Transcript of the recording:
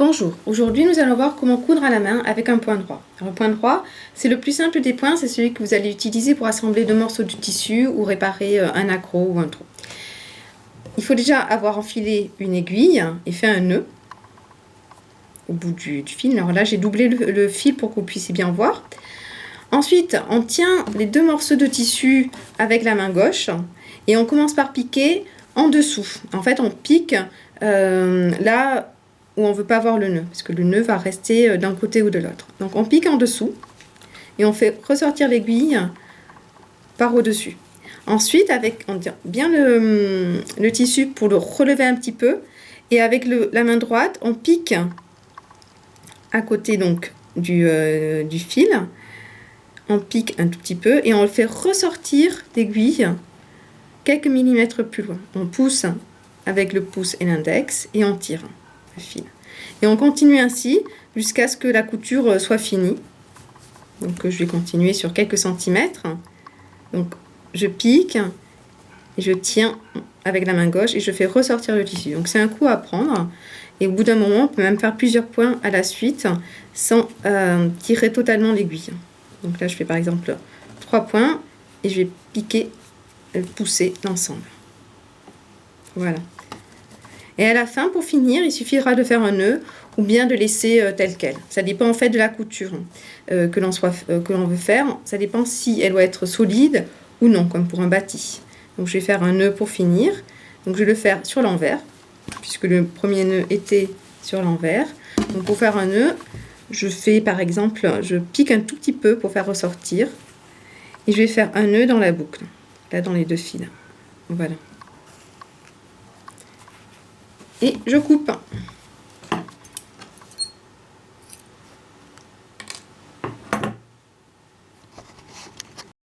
Bonjour, aujourd'hui nous allons voir comment coudre à la main avec un point droit. Alors, le point droit, c'est le plus simple des points, c'est celui que vous allez utiliser pour assembler deux morceaux de tissu ou réparer un accroc ou un trou. Il faut déjà avoir enfilé une aiguille et fait un nœud au bout du fil. Alors là j'ai doublé le fil pour que vous puissiez bien voir. Ensuite on tient les deux morceaux de tissu avec la main gauche et on commence par piquer en dessous. En fait on pique là où on ne veut pas voir le nœud, parce que le nœud va rester d'un côté ou de l'autre. Donc on pique en dessous et on fait ressortir l'aiguille par au-dessus. Ensuite, on tient bien le tissu pour le relever un petit peu, et avec la main droite, on pique à côté donc du fil, on pique un tout petit peu et on le fait ressortir l'aiguille quelques millimètres plus loin. On pousse avec le pouce et l'index et on tire le fil. Et on continue ainsi jusqu'à ce que la couture soit finie. Donc je vais continuer sur quelques centimètres. Donc je pique et je tiens avec la main gauche et je fais ressortir le tissu. Donc c'est un coup à prendre et au bout d'un moment on peut même faire plusieurs points à la suite sans tirer totalement l'aiguille. Donc là je fais par exemple 3 points et je vais piquer, pousser l'ensemble. Voilà. Et à la fin, pour finir, il suffira de faire un nœud ou bien de laisser tel quel. Ça dépend en fait de la couture que l'on veut faire. Ça dépend si elle doit être solide ou non, comme pour un bâti. Donc je vais faire un nœud pour finir. Donc je vais le faire sur l'envers, puisque le premier nœud était sur l'envers. Donc pour faire un nœud, je fais par exemple, je pique un tout petit peu pour faire ressortir. Et je vais faire un nœud dans la boucle, là dans les deux fils. Voilà. Et je coupe.